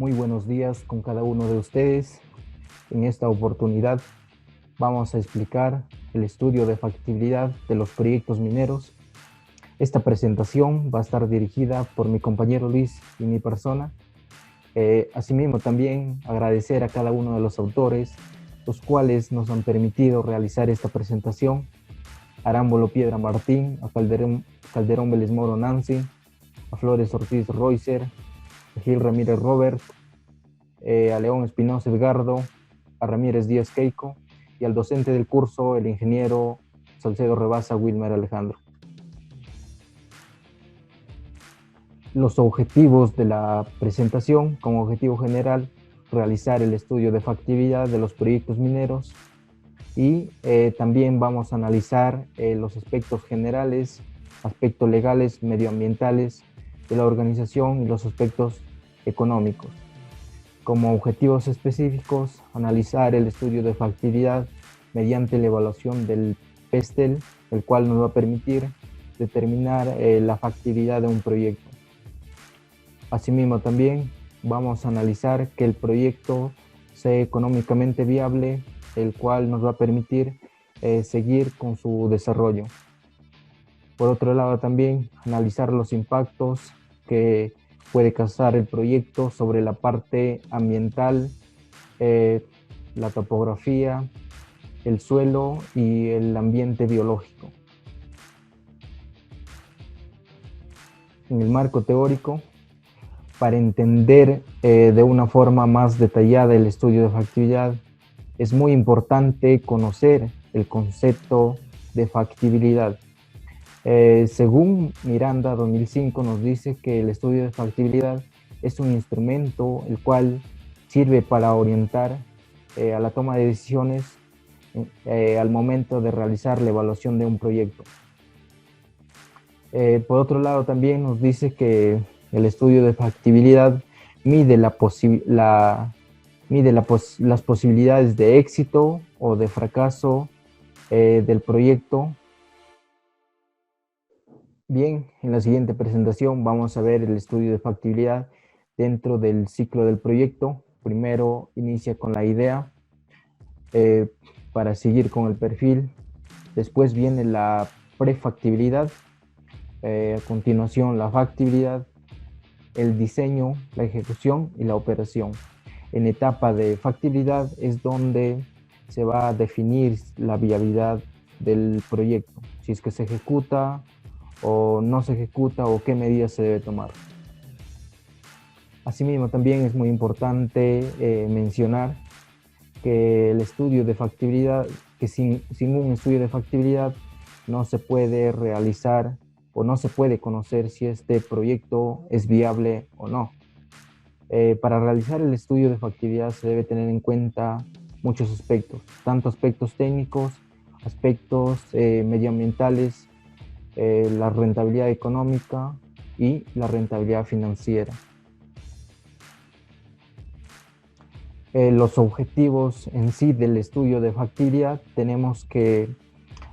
Muy buenos días con cada uno de ustedes. En esta oportunidad vamos a explicar el estudio de factibilidad de los proyectos mineros. Esta presentación va a estar dirigida por mi compañero Luis y mi persona. Asimismo, también agradecer a cada uno de los autores, los cuales nos han permitido realizar esta presentación. Arámbulo Piedra Martín, a Calderón Vélez Moro Nancy, a Flores Ortiz Reuser, a Gil Ramírez Robert, a León Espinosa Edgardo, a Ramírez Díaz Keiko y al docente del curso, el ingeniero Salcedo Rebasa Wilmer Alejandro. Los objetivos de la presentación: como objetivo general, realizar el estudio de factibilidad de los proyectos mineros y también vamos a analizar los aspectos generales, aspectos legales, medioambientales de la organización y los aspectos económicos. Como objetivos específicos, analizar el estudio de factibilidad mediante la evaluación del PESTEL, el cual nos va a permitir determinar la factibilidad de un proyecto. Asimismo, también vamos a analizar que el proyecto sea económicamente viable, el cual nos va a permitir seguir con su desarrollo. Por otro lado, también analizar los impactos que puede causar el proyecto sobre la parte ambiental, la topografía, el suelo y el ambiente biológico. En el marco teórico, para entender de una forma más detallada el estudio de factibilidad, es muy importante conocer el concepto de factibilidad. Según Miranda 2005 nos dice que el estudio de factibilidad es un instrumento el cual sirve para orientar a la toma de decisiones al momento de realizar la evaluación de un proyecto. Por otro lado, también nos dice que el estudio de factibilidad mide las posibilidades de éxito o de fracaso del proyecto. Bien, en la siguiente presentación vamos a ver el estudio de factibilidad dentro del ciclo del proyecto. Primero inicia con la idea para seguir con el perfil. Después viene la prefactibilidad. A continuación la factibilidad, el diseño, la ejecución y la operación. En etapa de factibilidad es donde se va a definir la viabilidad del proyecto, si es que se ejecuta o no se ejecuta o qué medidas se debe tomar. Asimismo, también es muy importante mencionar que el estudio de factibilidad, que sin un estudio de factibilidad no se puede realizar o no se puede conocer si este proyecto es viable o no. Para realizar el estudio de factibilidad se debe tener en cuenta muchos aspectos, tanto aspectos técnicos, aspectos medioambientales, la rentabilidad económica y la rentabilidad financiera. Los objetivos en sí del estudio de factibilidad tenemos que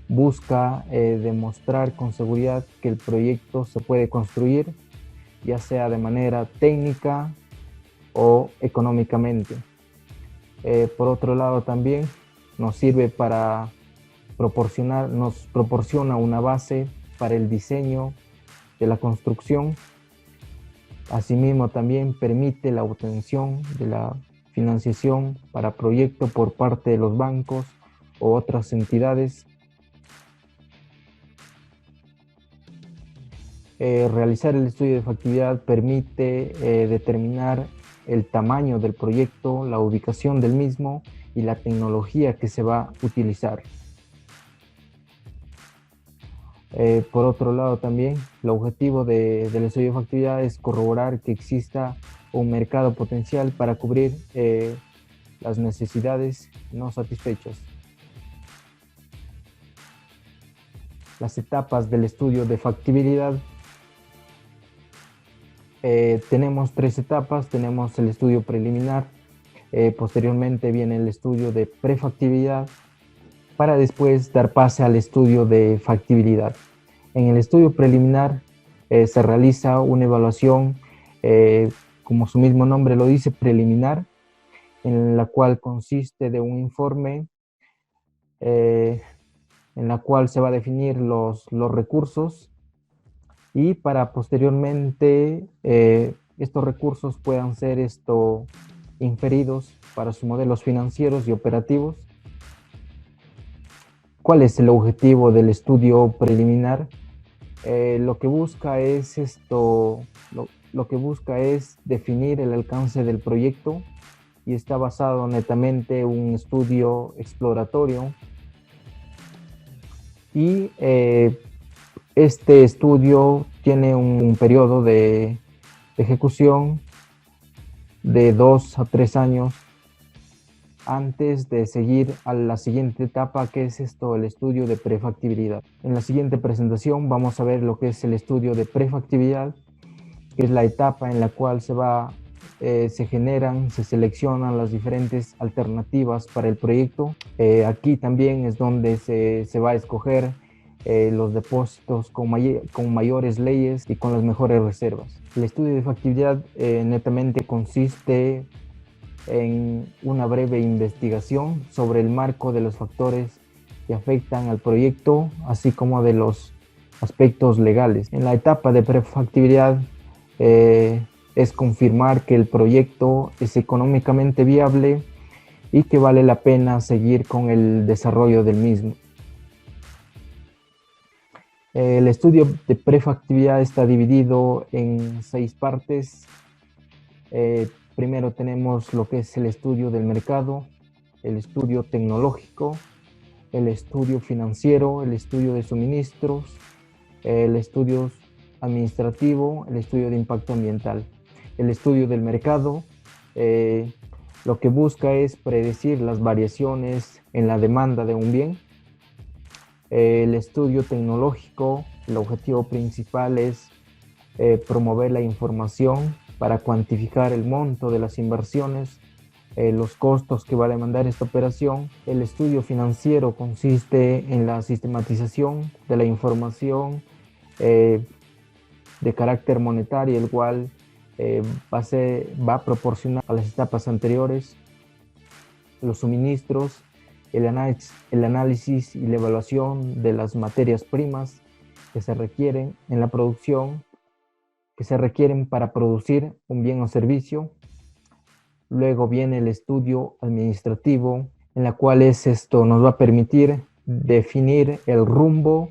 busca demostrar con seguridad que el proyecto se puede construir, ya sea de manera técnica o económicamente. Por otro lado, también nos sirve para nos proporciona una base para el diseño de la construcción. Asimismo, también permite la obtención de la financiación para proyecto por parte de los bancos o otras entidades. Realizar el estudio de factibilidad permite determinar el tamaño del proyecto, la ubicación del mismo y la tecnología que se va a utilizar. Por otro lado, también el objetivo del estudio de factibilidad es corroborar que exista un mercado potencial para cubrir las necesidades no satisfechas. Las etapas del estudio de factibilidad. Tenemos tres etapas. Tenemos el estudio preliminar, posteriormente viene el estudio de prefactibilidad, para después dar pase al estudio de factibilidad. En el estudio preliminar se realiza una evaluación como su mismo nombre lo dice, preliminar, en la cual consiste de un informe en la cual se va a definir los recursos y para posteriormente estos recursos puedan ser inferidos para sus modelos financieros y operativos. ¿Cuál es el objetivo del estudio preliminar? Lo que busca es lo que busca es definir el alcance del proyecto y está basado netamente en un estudio exploratorio y este estudio tiene un periodo de ejecución de 2 a 3 años antes de seguir a la siguiente etapa, que es el estudio de prefactibilidad. En la siguiente presentación vamos a ver lo que es el estudio de prefactibilidad, que es la etapa en la cual se generan, se seleccionan las diferentes alternativas para el proyecto. Aquí también es donde se va a escoger los depósitos con mayores leyes y con las mejores reservas. El estudio de factibilidad netamente consiste en una breve investigación sobre el marco de los factores que afectan al proyecto, así como de los aspectos legales. En la etapa de prefactibilidad es confirmar que el proyecto es económicamente viable y que vale la pena seguir con el desarrollo del mismo. El estudio de prefactibilidad está dividido en 6 partes. Primero tenemos lo que es el estudio del mercado, el estudio tecnológico, el estudio financiero, el estudio de suministros, el estudio administrativo, el estudio de impacto ambiental. El estudio del mercado lo que busca es predecir las variaciones en la demanda de un bien. El estudio tecnológico, el objetivo principal es promover la información para cuantificar el monto de las inversiones, los costos que va a demandar esta operación. El estudio financiero consiste en la sistematización de la información de carácter monetario, el cual va a proporcionar a las etapas anteriores los suministros, el análisis y la evaluación de las materias primas que se requieren en la producción, que se requieren para producir un bien o servicio. Luego viene el estudio administrativo, en la cual nos va a permitir definir el rumbo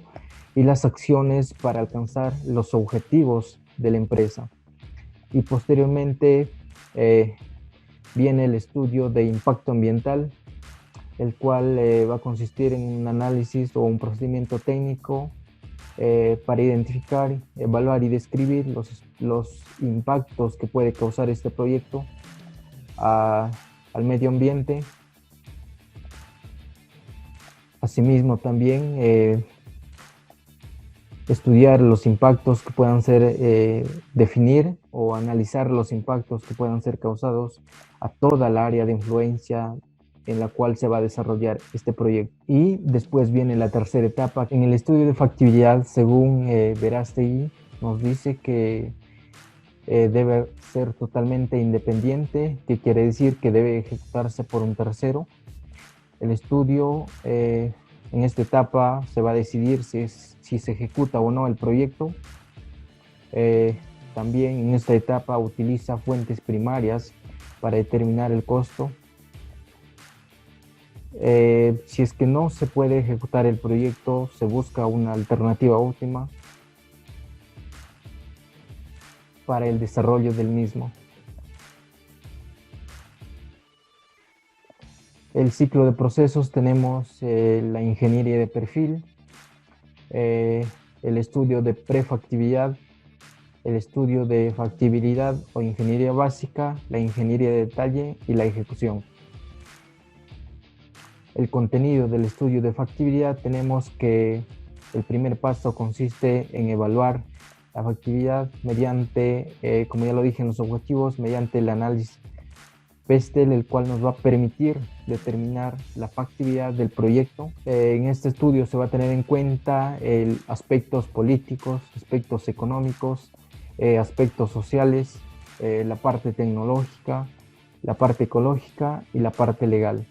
y las acciones para alcanzar los objetivos de la empresa. Y posteriormente viene el estudio de impacto ambiental, el cual va a consistir en un análisis o un procedimiento técnico para identificar, evaluar y describir los impactos que puede causar este proyecto al medio ambiente. Asimismo, también estudiar los impactos que puedan ser, definir o analizar los impactos que puedan ser causados a toda la área de influencia en la cual se va a desarrollar este proyecto. Y después viene la tercera etapa. En el estudio de factibilidad, según Verástegui, nos dice que debe ser totalmente independiente, que quiere decir que debe ejecutarse por un tercero. El estudio en esta etapa se va a decidir si se ejecuta o no el proyecto. También en esta etapa utiliza fuentes primarias para determinar el costo. Si es que no se puede ejecutar el proyecto, se busca una alternativa óptima para el desarrollo del mismo. El ciclo de procesos tenemos la ingeniería de perfil, el estudio de prefactibilidad, el estudio de factibilidad o ingeniería básica, la ingeniería de detalle y la ejecución. El contenido del estudio de factibilidad tenemos que el primer paso consiste en evaluar la factibilidad mediante, como ya lo dije en los objetivos, mediante el análisis PESTEL, el cual nos va a permitir determinar la factibilidad del proyecto. En este estudio se va a tener en cuenta aspectos políticos, aspectos económicos, aspectos sociales la parte tecnológica, la parte ecológica y la parte legal.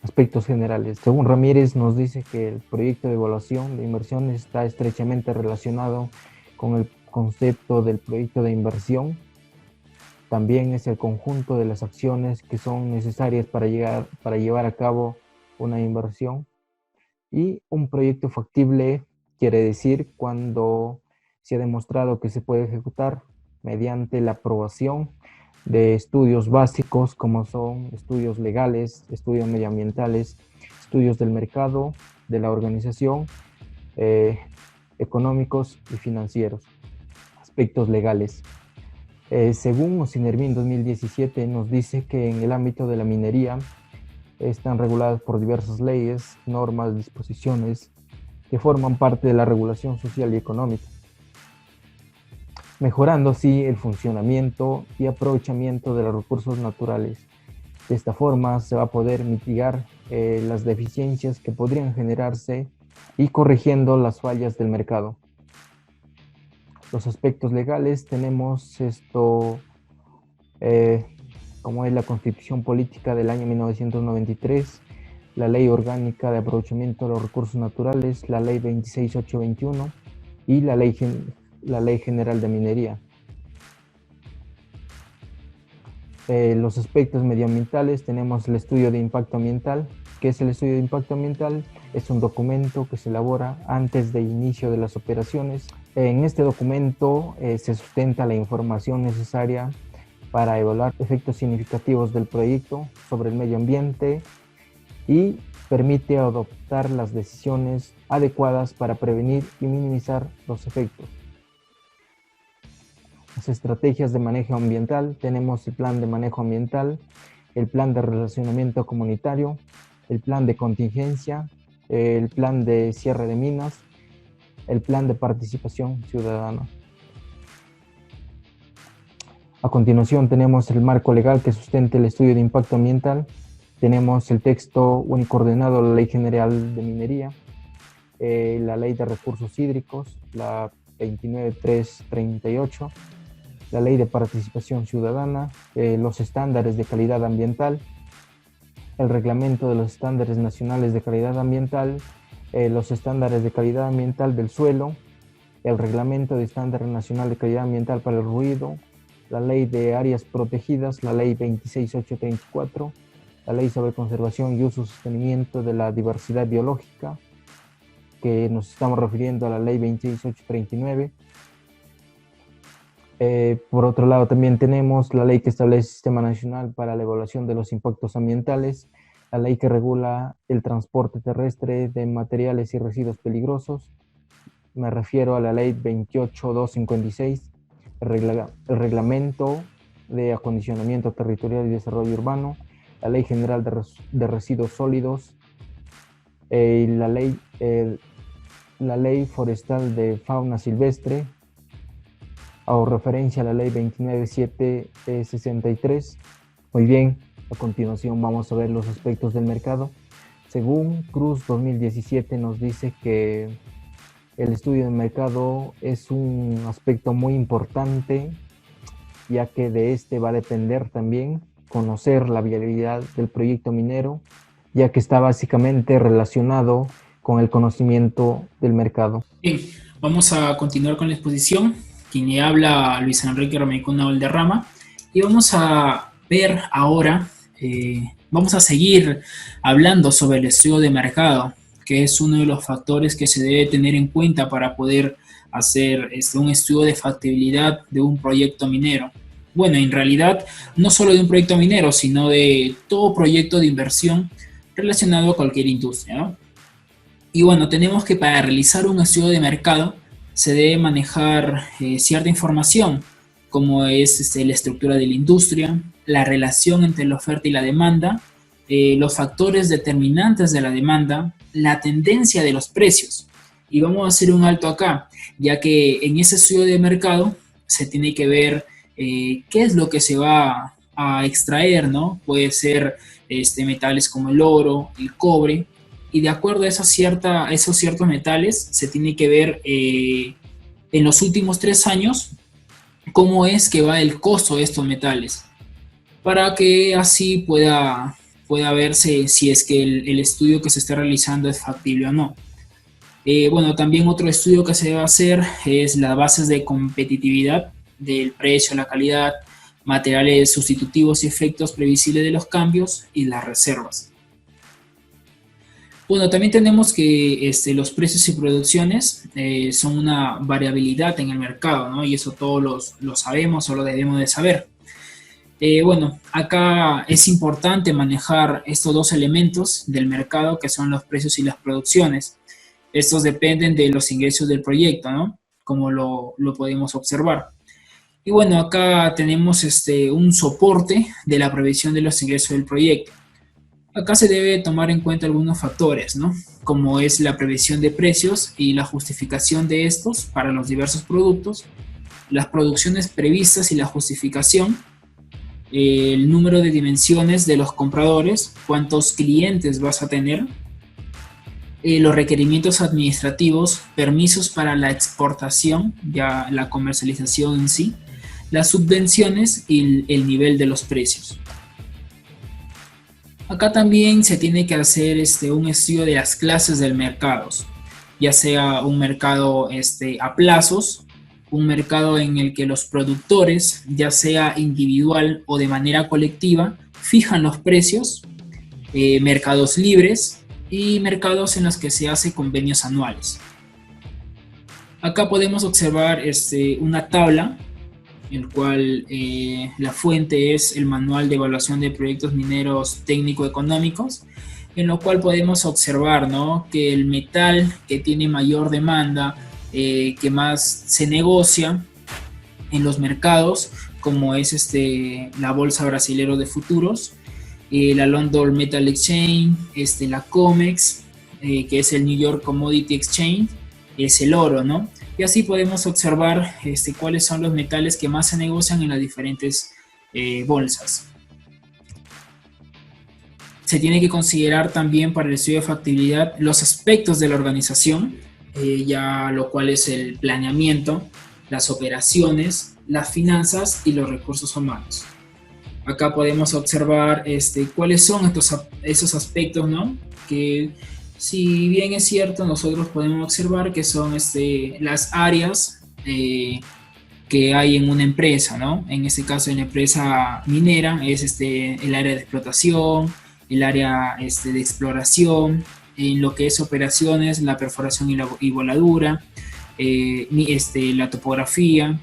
Aspectos generales. Según Ramírez, nos dice que el proyecto de evaluación de inversión está estrechamente relacionado con el concepto del proyecto de inversión. También es el conjunto de las acciones que son necesarias para llevar a cabo una inversión. Y un proyecto factible quiere decir cuando se ha demostrado que se puede ejecutar mediante la aprobación de estudios básicos como son estudios legales, estudios medioambientales, estudios del mercado, de la organización, económicos y financieros. Aspectos legales. Según Ocinervin 2017 nos dice que en el ámbito de la minería están reguladas por diversas leyes, normas, disposiciones que forman parte de la regulación social y económica, mejorando así el funcionamiento y aprovechamiento de los recursos naturales. De esta forma se va a poder mitigar las deficiencias que podrían generarse y corrigiendo las fallas del mercado. Los aspectos legales tenemos esto, como es la Constitución Política del año 1993, la Ley Orgánica de Aprovechamiento de los Recursos Naturales, la Ley 26821 y la Ley General de Minería. Los aspectos medioambientales tenemos el estudio de impacto ambiental. ¿Qué es el estudio de impacto ambiental? Es un documento que se elabora antes del inicio de las operaciones. En este documento se sustenta la información necesaria para evaluar efectos significativos del proyecto sobre el medio ambiente y permite adoptar las decisiones adecuadas para prevenir y minimizar los efectos. Las estrategias de manejo ambiental, tenemos el plan de manejo ambiental, el plan de relacionamiento comunitario, el plan de contingencia, el plan de cierre de minas, el plan de participación ciudadana. A continuación tenemos el marco legal que sustenta el estudio de impacto ambiental, tenemos el texto único ordenado, la Ley General de Minería, la Ley de Recursos Hídricos, la 29338, la Ley de Participación Ciudadana, los estándares de calidad ambiental, el Reglamento de los Estándares Nacionales de Calidad Ambiental, los estándares de calidad ambiental del suelo, el Reglamento de Estándar Nacional de Calidad Ambiental para el Ruido, la Ley de Áreas Protegidas, la Ley 26834, la Ley sobre Conservación y Uso y Sostenimiento de la Diversidad Biológica, que nos estamos refiriendo a la Ley 26839. Por otro lado, también tenemos la ley que establece el Sistema Nacional para la Evaluación de los Impactos Ambientales, la ley que regula el transporte terrestre de materiales y residuos peligrosos. Me refiero a la ley 28256, el reglamento de acondicionamiento territorial y desarrollo urbano, la ley general de residuos sólidos, la ley forestal de fauna silvestre, hago referencia a la ley 29763. Muy bien, a continuación vamos a ver los aspectos del mercado. Según Cruz 2017 nos dice que el estudio del mercado es un aspecto muy importante, ya que de este va a depender también conocer la viabilidad del proyecto minero, ya que está básicamente relacionado con el conocimiento del mercado. Bien, vamos a continuar con la exposición. Quien le habla, Luis Enrique Rameycuna Valderrama, y vamos a ver ahora, vamos a seguir hablando sobre el estudio de mercado, que es uno de los factores que se debe tener en cuenta para poder hacer un estudio de factibilidad de un proyecto minero. Bueno, en realidad, no solo de un proyecto minero, sino de todo proyecto de inversión relacionado a cualquier industria, ¿no? Y bueno, tenemos que para realizar un estudio de mercado se debe manejar cierta información, como es la estructura de la industria, la relación entre la oferta y la demanda, los factores determinantes de la demanda, la tendencia de los precios. Y vamos a hacer un alto acá, ya que en ese estudio de mercado se tiene que ver qué es lo que se va a extraer, ¿no? Puede ser metales como el oro, el cobre, y de acuerdo a esos ciertos metales se tiene que ver en los últimos 3 años cómo es que va el costo de estos metales, para que así pueda verse si es que el estudio que se está realizando es factible o no. Bueno, también otro estudio que se debe hacer es las bases de competitividad del precio, la calidad, materiales sustitutivos y efectos previsibles de los cambios y las reservas. Bueno, también tenemos que los precios y producciones son una variabilidad en el mercado, ¿no? Y eso todos lo sabemos o lo debemos de saber. Bueno, acá es importante manejar estos dos elementos del mercado que son los precios y las producciones. Estos dependen de los ingresos del proyecto, ¿no? Como lo podemos observar. Y bueno, acá tenemos un soporte de la previsión de los ingresos del proyecto. Acá se debe tomar en cuenta algunos factores, ¿no? Como es la previsión de precios y la justificación de estos para los diversos productos, las producciones previstas y la justificación, el número de dimensiones de los compradores, cuántos clientes vas a tener, los requerimientos administrativos, permisos para la exportación, ya la comercialización en sí, las subvenciones y el nivel de los precios. Acá también se tiene que hacer un estudio de las clases del mercado, ya sea un mercado a plazos, un mercado en el que los productores, ya sea individual o de manera colectiva, fijan los precios, mercados libres y mercados en los que se hacen convenios anuales. Acá podemos observar una tabla el cual la fuente es el Manual de Evaluación de Proyectos Mineros Técnico-Económicos, en lo cual podemos observar, ¿no?, que el metal que tiene mayor demanda, que más se negocia en los mercados, como es la Bolsa Brasilero de Futuros, la London Metal Exchange, la COMEX, que es el New York Commodity Exchange, es el oro, ¿no? Y así podemos observar cuáles son los metales que más se negocian en las diferentes bolsas. Se tiene que considerar también para el estudio de factibilidad los aspectos de la organización, ya lo cual es el planeamiento, las operaciones, las finanzas y los recursos humanos. Acá podemos observar cuáles son esos aspectos, ¿no?, que si bien es cierto, nosotros podemos observar que son las áreas que hay en una empresa, ¿no? En este caso, en la empresa minera es el área de explotación, el área de exploración, en lo que es operaciones, la perforación y voladura, la topografía,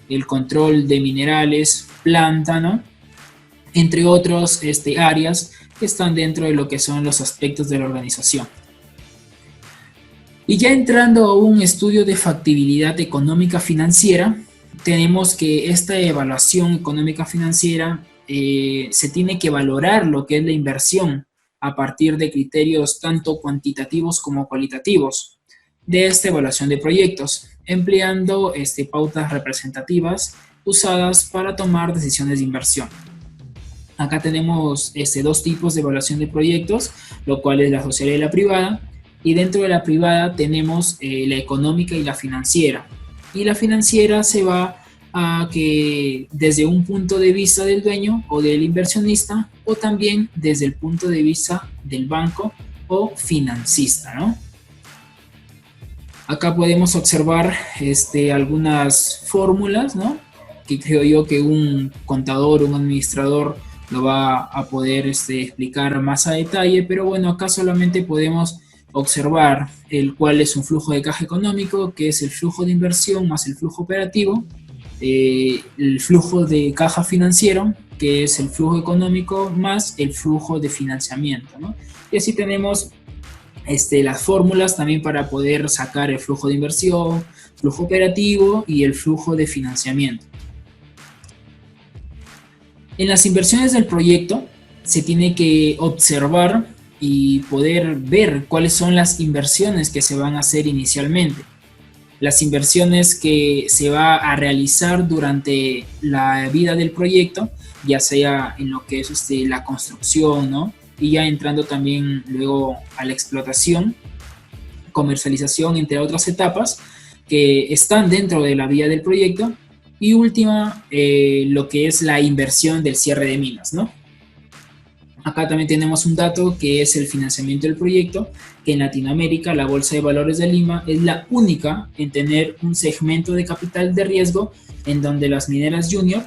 el control de minerales, planta, ¿no?, entre otros áreas que están dentro de lo que son los aspectos de la organización. Y ya entrando a un estudio de factibilidad económica financiera, tenemos que esta evaluación económica financiera se tiene que valorar lo que es la inversión a partir de criterios tanto cuantitativos como cualitativos de esta evaluación de proyectos, empleando pautas representativas usadas para tomar decisiones de inversión. Acá tenemos dos tipos de evaluación de proyectos, lo cual es la social y la privada, y dentro de la privada tenemos la económica y la financiera. Y la financiera se va a que desde un punto de vista del dueño o del inversionista, o también desde el punto de vista del banco o financista, ¿no? Acá podemos observar algunas fórmulas, ¿no?, que creo yo que un contador o un administrador lo va a poder explicar más a detalle, pero bueno, acá solamente podemos observar cuál es un flujo de caja económico, que es el flujo de inversión más el flujo operativo, el flujo de caja financiero, que es el flujo económico más el flujo de financiamiento, ¿no? Y así tenemos las fórmulas también para poder sacar el flujo de inversión, flujo operativo y el flujo de financiamiento. En las inversiones del proyecto se tiene que observar y poder ver cuáles son las inversiones que se van a hacer inicialmente. Las inversiones que se va a realizar durante la vida del proyecto, ya sea en lo que es la construcción, ¿no?, y ya entrando también luego a la explotación, comercialización, entre otras etapas que están dentro de la vida del proyecto, Y última, lo que es la inversión del cierre de minas, ¿no? Acá también tenemos un dato que es el financiamiento del proyecto, que en Latinoamérica la Bolsa de Valores de Lima es la única en tener un segmento de capital de riesgo en donde las mineras junior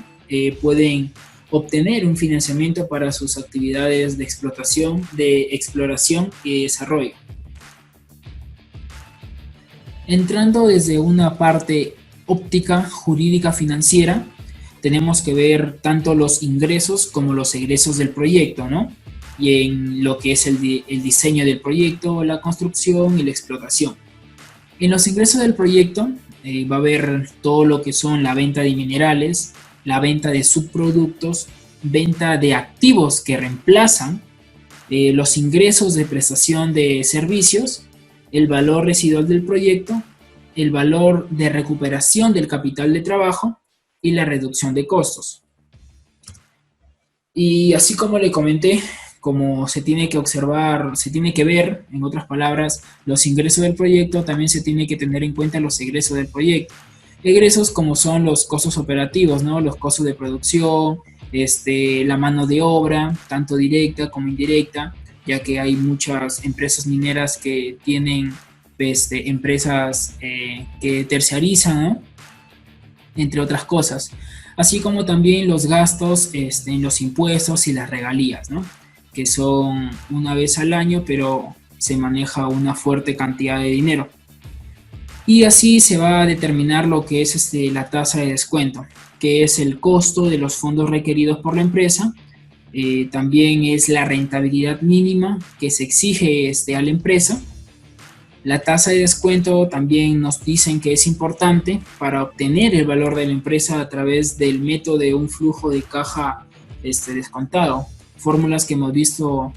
pueden obtener un financiamiento para sus actividades de explotación, de exploración y desarrollo. Entrando desde una parte óptica jurídica financiera, tenemos que ver tanto los ingresos como los egresos del proyecto, ¿no? Y en lo que es el diseño del proyecto, la construcción y la explotación. En los ingresos del proyecto va a haber todo lo que son la venta de minerales, la venta de subproductos, venta de activos que reemplazan, los ingresos de prestación de servicios, el valor residual del proyecto, el valor de recuperación del capital de trabajo y la reducción de costos. Y así como le comenté, como se tiene que observar, se tiene que ver, en otras palabras, los ingresos del proyecto, también se tiene que tener en cuenta los egresos del proyecto. Egresos como son los costos operativos, ¿no? Los costos de producción, la mano de obra, tanto directa como indirecta, ya que hay muchas empresas mineras que tienen empresas que terciarizan, ¿no? Entre otras cosas, así como también los gastos en los impuestos y las regalías, ¿no? Que son una vez al año, pero se maneja una fuerte cantidad de dinero. Y así se va a determinar lo que es la tasa de descuento, que es el costo de los fondos requeridos por la empresa. También es la rentabilidad mínima que se exige a la empresa. La tasa de descuento también nos dicen que es importante para obtener el valor de la empresa a través del método de un flujo de caja descontado, fórmulas que hemos visto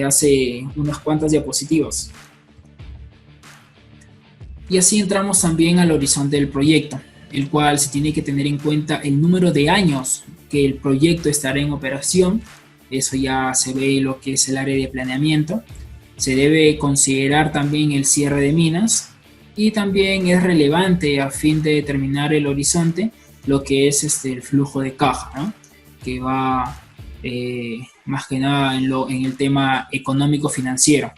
hace unas cuantas diapositivas. Y así entramos también al horizonte del proyecto, el cual se tiene que tener en cuenta el número de años que el proyecto estará en operación. Eso ya se ve lo que es el área de planeamiento. Se debe considerar también el cierre de minas y también es relevante a fin de determinar el horizonte lo que es el flujo de caja, ¿no? Que va más que nada en el tema económico financiero.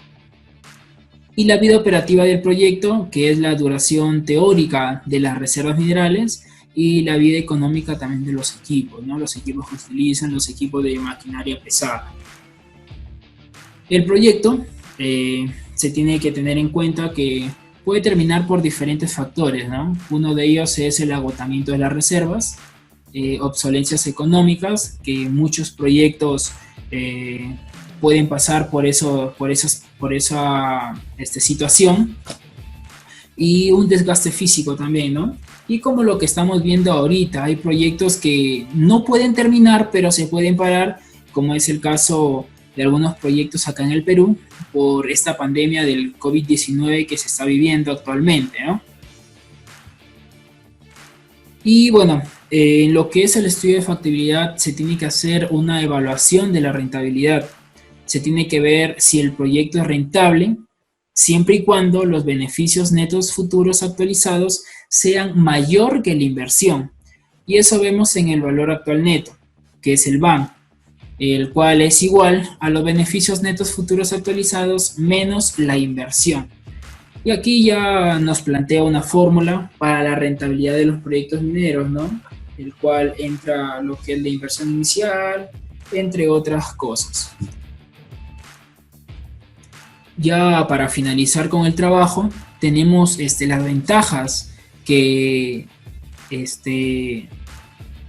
Y la vida operativa del proyecto, que es la duración teórica de las reservas minerales y la vida económica también de los equipos, ¿no? Los equipos que utilizan, los equipos de maquinaria pesada. El proyecto se tiene que tener en cuenta que puede terminar por diferentes factores, ¿no? Uno de ellos es el agotamiento de las reservas, obsolencias económicas, que muchos proyectos pueden pasar por esa situación, y un desgaste físico también, ¿no? Y como lo que estamos viendo ahorita, hay proyectos que no pueden terminar, pero se pueden parar, como es el caso de algunos proyectos acá en el Perú, por esta pandemia del COVID-19 que se está viviendo actualmente, ¿no? Y bueno, en lo que es el estudio de factibilidad se tiene que hacer una evaluación de la rentabilidad. Se tiene que ver si el proyecto es rentable, siempre y cuando los beneficios netos futuros actualizados sean mayor que la inversión. Y eso vemos en el valor actual neto, que es el BAN, el cual es igual a los beneficios netos futuros actualizados menos la inversión. Y aquí ya nos plantea una fórmula para la rentabilidad de los proyectos mineros, ¿no? El cual entra lo que es la inversión inicial, entre otras cosas. Ya para finalizar con el trabajo, tenemos las ventajas que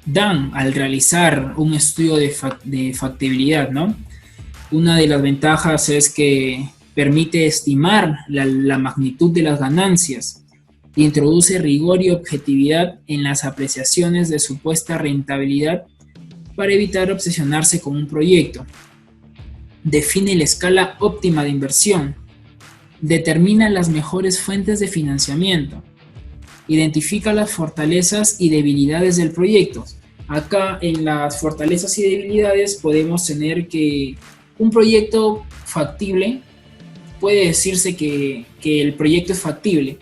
dan al realizar un estudio de factibilidad, ¿no? Una de las ventajas es que permite estimar la magnitud de las ganancias, introduce rigor y objetividad en las apreciaciones de supuesta rentabilidad para evitar obsesionarse con un proyecto, define la escala óptima de inversión, determina las mejores fuentes de financiamiento, identifica las fortalezas y debilidades del proyecto. Acá en las fortalezas y debilidades podemos tener que un proyecto factible, puede decirse que el proyecto es factible,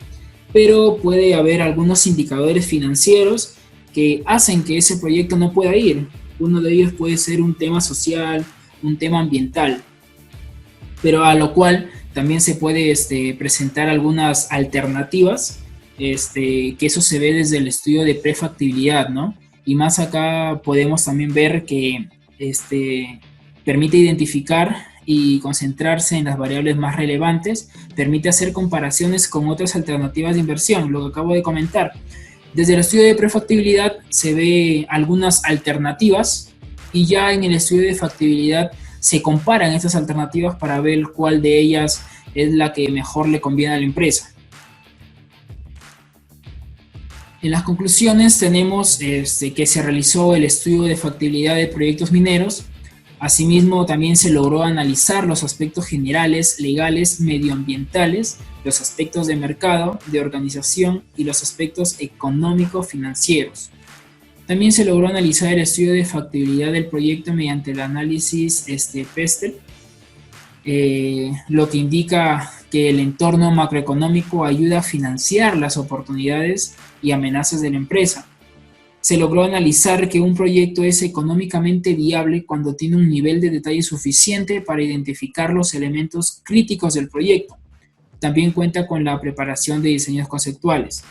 pero puede haber algunos indicadores financieros que hacen que ese proyecto no pueda ir. Uno de ellos puede ser un tema social, un tema ambiental, pero a lo cual también se puede presentar algunas alternativas, que eso se ve desde el estudio de prefactibilidad, ¿no? Y más acá podemos también ver que permite identificar y concentrarse en las variables más relevantes, permite hacer comparaciones con otras alternativas de inversión, lo que acabo de comentar. Desde el estudio de prefactibilidad se ve algunas alternativas y ya en el estudio de factibilidad se comparan estas alternativas para ver cuál de ellas es la que mejor le conviene a la empresa. En las conclusiones tenemos que se realizó el estudio de factibilidad de proyectos mineros. Asimismo, también se logró analizar los aspectos generales, legales, medioambientales, los aspectos de mercado, de organización y los aspectos económico-financieros. También se logró analizar el estudio de factibilidad del proyecto mediante el análisis PESTEL, lo que indica que el entorno macroeconómico ayuda a financiar las oportunidades y amenazas de la empresa. Se logró analizar que un proyecto es económicamente viable cuando tiene un nivel de detalle suficiente para identificar los elementos críticos del proyecto. También cuenta con la preparación de diseños conceptuales.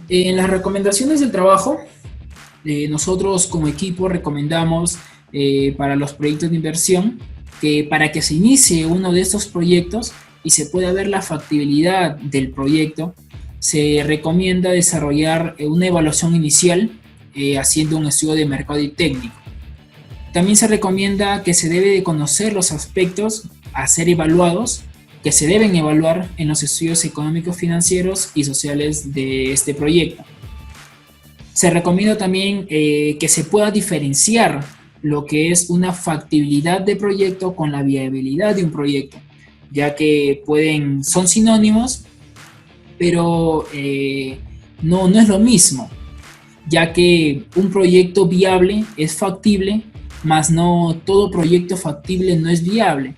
En las recomendaciones del trabajo, nosotros como equipo recomendamos para los proyectos de inversión que para que se inicie uno de estos proyectos y se pueda ver la factibilidad del proyecto, se recomienda desarrollar una evaluación inicial haciendo un estudio de mercado y técnico. También se recomienda que se debe de conocer los aspectos a ser evaluados, que se deben evaluar en los estudios económicos, financieros y sociales de este proyecto. Se recomienda también que se pueda diferenciar lo que es una factibilidad de proyecto con la viabilidad de un proyecto, ya que son sinónimos, pero no es lo mismo, ya que un proyecto viable es factible, mas no todo proyecto factible no es viable.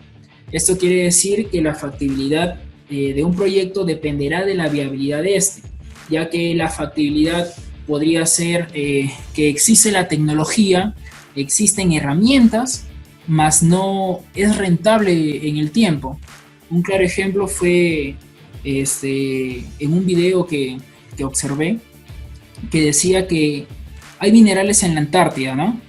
Esto quiere decir que la factibilidad de un proyecto dependerá de la viabilidad de este, ya que la factibilidad podría ser que existe la tecnología, existen herramientas, mas no es rentable en el tiempo. Un claro ejemplo fue en un video que observé, que decía que hay minerales en la Antártida, ¿no?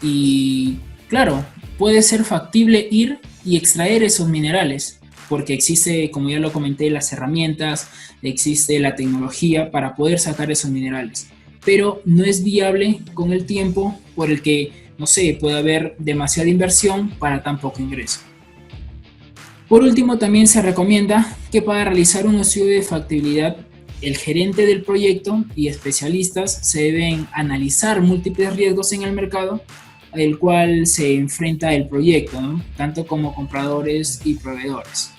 Y claro, puede ser factible ir y extraer esos minerales, porque existe, como ya lo comenté, las herramientas, existe la tecnología para poder sacar esos minerales, pero no es viable con el tiempo por el que, no sé, puede haber demasiada inversión para tan poco ingreso. Por último, también se recomienda que para realizar un estudio de factibilidad, el gerente del proyecto y especialistas se deben analizar múltiples riesgos en el mercado el cual se enfrenta el proyecto, ¿no? Tanto como compradores y proveedores.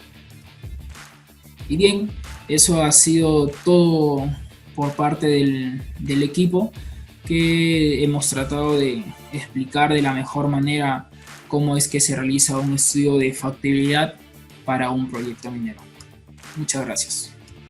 Y bien, eso ha sido todo por parte del equipo, que hemos tratado de explicar de la mejor manera cómo es que se realiza un estudio de factibilidad para un proyecto minero. Muchas gracias.